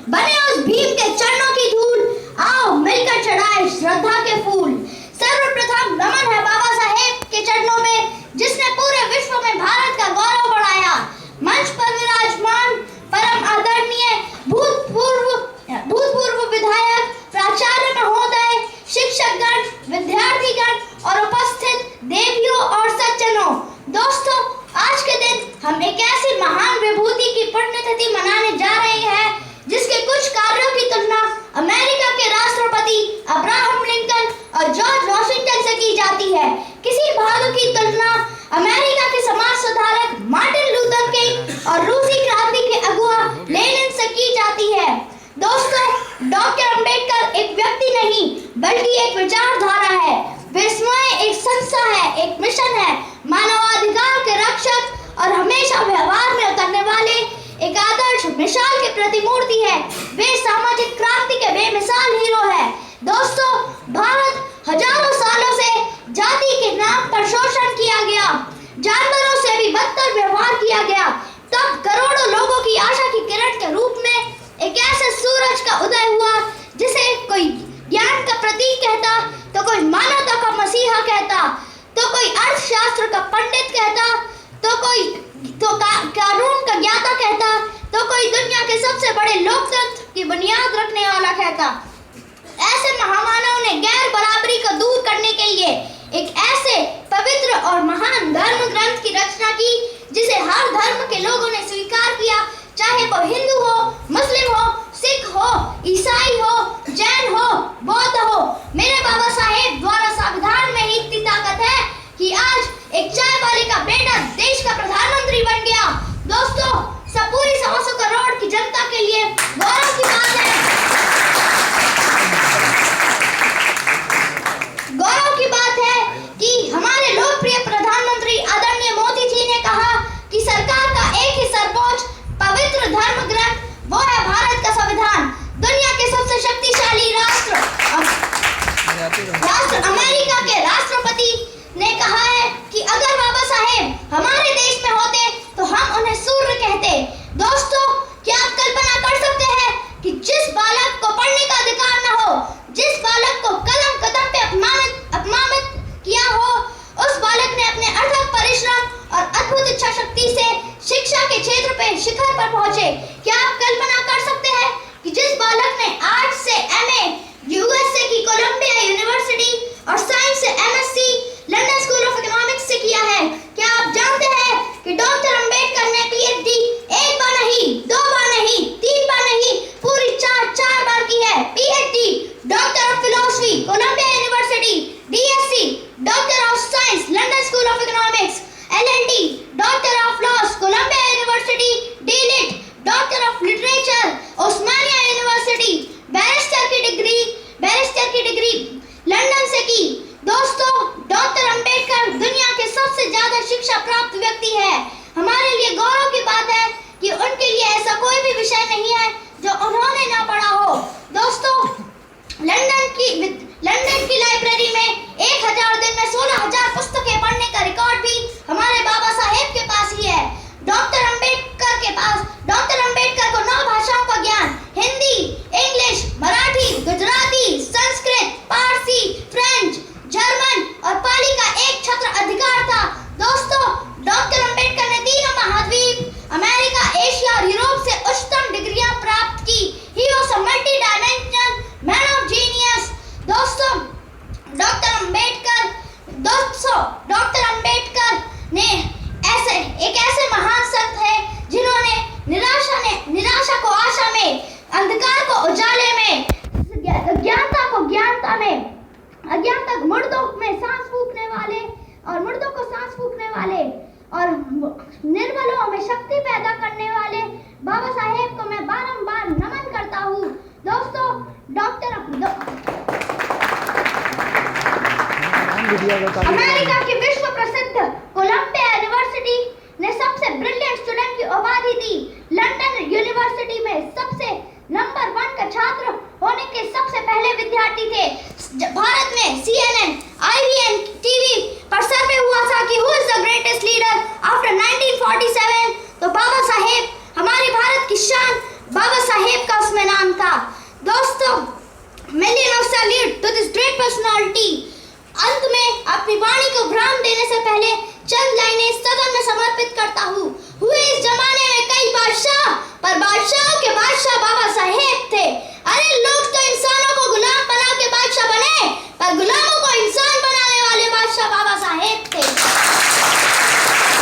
बने उस भीम के चरणों की धूल, आओ मिलकर चढ़ाए श्रद्धा के फूल। सर्वप्रथम नमन है बाबा साहेब के चरणों में, जिसने पूरे विश्व में भारत का गौरव बढ़ाया। मंच पर विराजमान परम आदरणीय भूतपूर्व विधायक, प्राचार्य महोदय, शिक्षकगण, विद्यार्थीगण और उपस्थित देवियों और सज्जनों। दोस्तों, आज के दिन हम एक ऐसी महान विभूति की पुण्यतिथि मनाने जा रहे हैं जिसके कुछ कार्यों की तुलना अमेरिका के राष्ट्रपति अब्राहम लिंकन और जॉर्ज वॉशिंगटन से की जाती है। किसी भाग की तुलना अमेरिका के समाज सुधारक मार्टिन लूथर किंग और रूसी क्रांति के अगुआ लेनिन से की जाती है। दोस्तों, डॉक्टर अंबेडकर एक व्यक्ति नहीं बल्कि एक विचारधारा है। वे स्वयं एक संस्था है, एक मिशन है, मानवाधिकार के रक्षक और हमेशा व्यवहार में उतरने वाले एक आदर्श मिसाल की प्रतिमूर्ति है। वे सामाजिक क्रांति के बेमिसाल हीरो है। दोस्तों, भारत हजारों सालों से जाति के नाम पर शोषण किया गया, जानवरों से भी बदतर व्यवहार किया गया। तब करोड़ों लोगों की आशा की किरण के रूप में एक ऐसे सूरज का उदय हुआ जिसे कोई ज्ञान का प्रतीक कहता, तो कोई मानवता का मसीहा कहता, तो कोई अर्थशास्त्र का पंडित कहता, तो कोई कानून का ज्ञाता कहता, तो कोई दुनिया के सबसे बड़े लोकतंत्र की बुनियाद रखने वाला कहता। ऐसे महामानव ने गैर बराबरी को दूर करने के लिए एक ऐसे पवित्र और महान धर्म ग्रंथ की रचना की जिसे हर धर्म के लोगों ने स्वीकार किया, चाहे वो हिंदू हो, मुस्लिम हो, सिख हो, ईसाई हो, जैन हो, बौद्ध हो। मेरे बाबा साहेब द्वारा संविधान में ही इतनी ताकत है कि आज एक चाय वाले का बेटा देश का प्रधानमंत्री बन गया। दोस्तों, सब पूरी 125 करोड़ की जनता के लिए गौरव की बात है। गौरव की बात है कि हमारे लोकप्रिय प्रधानमंत्री आदरणीय मोदी जी ने कहा कि सरकार का एक ही सर्वोच्च पवित्र धर्म ग्रंथ वो है भारत का संविधान। दुनिया के सबसे शक्तिशाली राष्ट्र अमेरिका के राष्ट्रपति ने कहा है कि अगर बाबा साहेब हमारे देश में होते तो हम उन्हें सूर्य कहते। दोस्तों, क्या आप कल्पना कर सकते हैं कि जिस बालक को पढ़ने का अधिकार न हो, जिस बालक को कलम कदम पे अपमानित किया हो, उस बालक ने अपने अथक परिश्रम और अद्भुत इच्छा शक्ति से शिक्षा के क्षेत्र पे शिखर पर पहुंचे। क्या आप कल्पना कर सकते हैं कि जिस बालक ने आर्ट्स से एमए यूएसए की कोलंबिया यूनिवर्सिटी और साइंस से MSc London School of economics से किया है, क्या आप जानते हैं कि डॉक्टर अंबेडकर ने पीएचडी एक बार नहीं, दो बार नहीं, तीन बार नहीं, पूरी चार बार की है। PhD doctor of philosophy Columbia University, DSc doctor of science London School of Economics, LLD doctor of laws Columbia University, DLitt doctor of literature Osmania University, barrister की डिग्री लंदन से की। दोस्तों, डॉक्टर अंबेडकर दुनिया के सबसे ज्यादा शिक्षा प्राप्त व्यक्ति है। हमारे लिए गौरव की बात है कि उनके लिए ऐसा कोई भी विषय नहीं है जो उन्होंने ना पढ़ा हो। दोस्तों, लंदन की लाइब्रेरी में 1000 दिन में 16,000 पुस्तकें पढ़ने का रिकॉर्ड भी हमारे बाबा साहेब के पास ही है। डॉक्टर अंबेडकर को 9 भाषाओं का ज्ञान, Hindi, English, Marathi, Gujarati, Sanskrit, Parsi, French, German और पाली का एक छत्र अधिकार था। दोस्तों, डॉक्टर अंबेडकर ने तीनों महाद्वीप अमेरिका, एशिया और यूरोप से उच्चतम डिग्रियां प्राप्त की। He was a multi-dimensional man of genius। दोस्तों, डॉक्टर अंबेडकर ने एक ऐसे महान संत है जिन्होंने निराशा को आशा में, अंधकार को उजाले में, अज्ञानता को ज्ञानता में, अज्ञानता को मुर्दों में सांस फूंकने वाले और मुर्दों को सांस फूंकने वाले और निर्बलों में शक्ति पैदा करने वाले बाबा साहेब को मैं बारंबार नमन करता हूँ। दोस्तों, अमेरिका की विश्व प्रसिद्ध कोलंबिया यूनिवर्सिटी ने सबसे ब्रिलियंट स्टूडेंट की उपाधि दी। लंदन यूनिवर्सिटी में सबसे नंबर 1 का छात्र होने के सबसे पहले विद्यार्थी थे। भारत में CNN, IVN टीवी पर सर्वे हुआ था कि who is the greatest leader after 1947, तो बाबा साहेब हमारे भारत की शान, बाबा साहेब का उसमें नाम पर्सनालिटी। अंत में अपनी वाणी को भ्राम देने से पहले चंद लाइनें सदन में समर्पित करता हूँ। हुए